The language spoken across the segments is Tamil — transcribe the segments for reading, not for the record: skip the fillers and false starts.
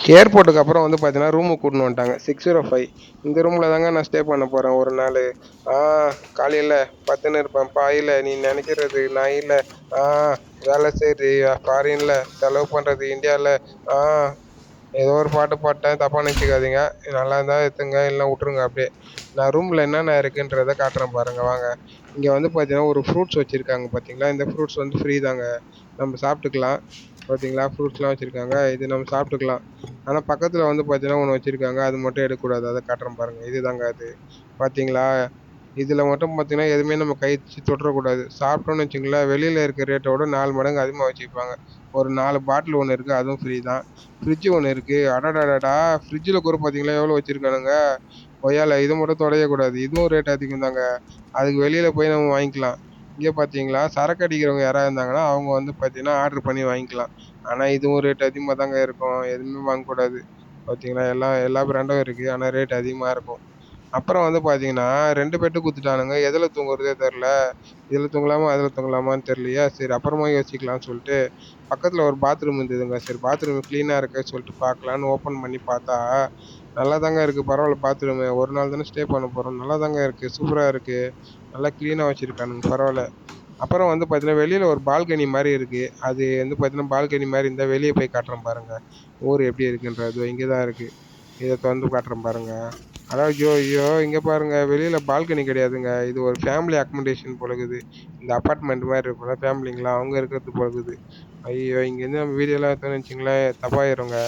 ஏர்போர்ட்டுக்கு அப்புறம் வந்து பார்த்தீங்கன்னா ரூமுக்கு கூட்டின்னு வந்துட்டாங்க 605. இந்த ரூமில் தாங்க நான் ஸ்டே பண்ண போகிறேன் ஒரு நாள். ஆ காலையில் பத்துன்னு இருப்பேன் பாயில், நீ நினைக்கிறது நான் இல்லை. ஆ வேலை செய்யுது ஃபாரினில், செலவு பண்ணுறது இந்தியாவில். ஆ ஏதோ ஒரு பாட்டு பாட்டேன், தப்பாக நினச்சிக்காதீங்க. நல்லா இருந்தால் எடுத்துங்க, இல்லைனா விட்ருங்க அப்படியே. நான் ரூமில் என்னென்ன இருக்குன்றதை காட்டுறேன் பாருங்க வாங்க. இங்கே வந்து பார்த்தீங்கன்னா ஒரு ஃப்ரூட்ஸ் வச்சுருக்காங்க பார்த்தீங்களா, இந்த ஃப்ரூட்ஸ் வந்து ஃப்ரீ தாங்க, நம்ம சாப்பிட்டுக்கலாம். பார்த்தீங்களா ஃப்ரூட்ஸ்லாம் வச்சுருக்காங்க, இது நம்ம சாப்பிட்டுக்கலாம். ஆனால் பக்கத்தில் வந்து பார்த்தீங்கன்னா ஒன்று வச்சுருக்காங்க, அது மட்டும் எடுக்கக்கூடாது, அதை காட்டுறேன் பாருங்கள். இதுதாங்க அது, பார்த்தீங்களா. இதில் மட்டும் பார்த்தீங்கன்னா எதுவுமே நம்ம கை வச்சு தொட்டுறக்கூடாது. சாப்பிட்டோன்னு வச்சுங்களேன், வெளியில் இருக்க ரேட்டை விட 4 மடங்கு அதிகமாக வச்சுப்பாங்க. ஒரு 4 பாட்டில் ஒன்று இருக்குது, அதுவும் ஃப்ரீ தான். ஃப்ரிட்ஜு ஒன்று இருக்குது, அடடடடா! ஃப்ரிட்ஜில் கூட பார்த்தீங்களா எவ்வளோ வச்சுருக்கானுங்க. கொய்யால இதை மட்டும் தொடையக்கூடாது, இதுவும் ரேட் அதிகம் தாங்க. அதுக்கு வெளியில் போய் நம்ம வாங்கிக்கலாம். இங்கே பார்த்தீங்களா சரக்கு அடிக்கிறவங்க யாராவது இருந்தாங்கன்னா அவங்க வந்து பார்த்தீங்கன்னா ஆர்டர் பண்ணி வாங்கிக்கலாம். ஆனால் இதுவும் ரேட் அதிகமாக தாங்க இருக்கும், எதுவுமே வாங்கக்கூடாது. பார்த்தீங்களா எல்லா பிராண்டும் இருக்குது, ஆனால் ரேட் அதிகமாக இருக்கும். அப்புறம் வந்து பார்த்தீங்கன்னா 2 பெட்டு குடுத்துட்டானுங்க. எதுல தூங்குறதே தெர்ல. இதுல தூங்கலாமா? அதுல தூங்கலாமான்னு தெரியலையா? சரி அப்புறமா யோசிக்கலாம்னு சொல்லிட்டு, பக்கத்துல ஒரு பாத்ரூம் இருந்ததுங்க. சரி பாத்ரூம் கிளீனா இருக்கே சொல்லிட்டு பார்க்கலான்னு ஓப்பன் பண்ணி பார்த்தா, நல்லாதாங்க இருக்கு. பரவால்ல பாத்ரூமு. ஒரு நாள் தானே ஸ்டே பண்ண போறோம். நல்லாதாங்க இருக்கு. சூப்பரா இருக்கு. நல்லா கிளீனா வச்சிருக்கானுங்க. பரவால்ல. அப்புறம் வந்து பார்த்தீங்கன்னா, வெளியில ஒரு பால்கனி மாரி இருக்கு. அது வந்து பார்த்தீங்கன்னா, பால்கனி மாரி இருந்தா வெளிய போய் காட்டுறேன் பாருங்க. ஊர் எப்படி இருக்குன்றது. இதோ இங்க தான் இருக்கு. இத தொறந்து காட்டுறேன் பாருங்க. ஐயோ! ஐயோ! இங்க பாருங்க. வெளியில பால்கனி கிடையாதுங்க. இது ஒரு ஃபேமிலி அக்காமடேஷன் போல இருக்குது. இந்த அபார்ட்மெண்ட் மாரி இருக்கும்ல ஃபேமிலிங்களா, அவங்க இருக்கிறது போல இருக்குது. ஐயய்யோ! இங்கேருந்து நம்ம வீடியோலாம் எடுத்தோம்னு வச்சுக்கங்களேன், தப்பாயிருங்க.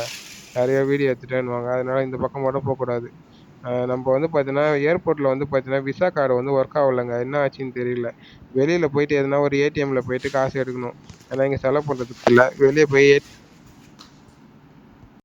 யாரையோ வீடியோ எடுத்துட்டேன்னுவாங்க. அதனால இந்த பக்கம் மட்டும் போக்கூடாது. நம்ப வந்து பார்த்தீங்கன்னா, ஏர்போர்ட்ல வந்து பார்த்தீங்கன்னா, விசா கார்டு வந்து ஒர்க் ஆவலங்க. என்ன ஆச்சுன்னு தெரியல. வெளியில போயிட்டு எதுனா ஒரு ஏடிஎம்ல போயிட்டு காசு எடுக்கணும். ஏன்னா இங்க செலவு பண்றதுக்கு இல்ல. வெளிய போய்